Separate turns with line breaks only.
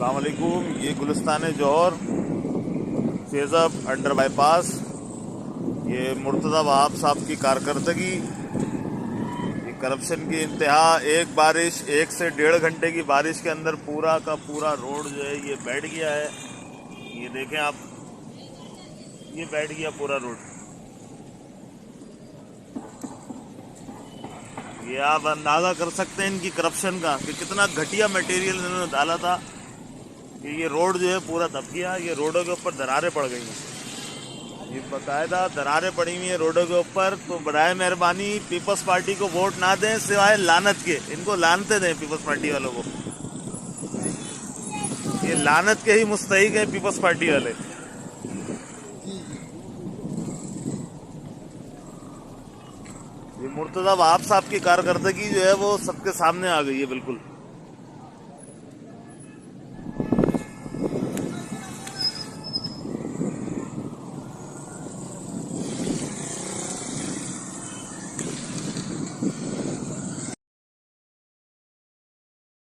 अस्सलाम वालेकुम। ये गुलिस्तान जौहर फेज़अप अंडर बाईपास, ये मुर्तज़ा वहाब साहब की कारकर्दगी, ये करप्शन की इंतहा। एक बारिश, 1 से 1.5 घंटे की बारिश के अंदर पूरा का पूरा रोड जो है ये बैठ गया है। ये देखें आप, ये बैठ गया पूरा रोड। ये आप अंदाज़ा कर सकते हैं इनकी करप्शन का कि कितना घटिया मटेरियल इन्होंने डाला था कि ये रोड जो है पूरा दब गया। ये रोडों के ऊपर दरारें पड़ गई हैं, ये बाकायदा दरारें पड़ी हुई हैं रोडों के ऊपर। तो बराए मेहरबानी पीपल्स पार्टी को वोट ना दें सिवाय लानत के। इनको लानते दें पीपल्स पार्टी वालों को, ये लानत के ही मुस्तहिक हैं पीपल्स पार्टी वाले। ये मुर्तज़ा वहाब साहब की कारकर्दगी जो है वो सबके सामने आ गई है बिल्कुल।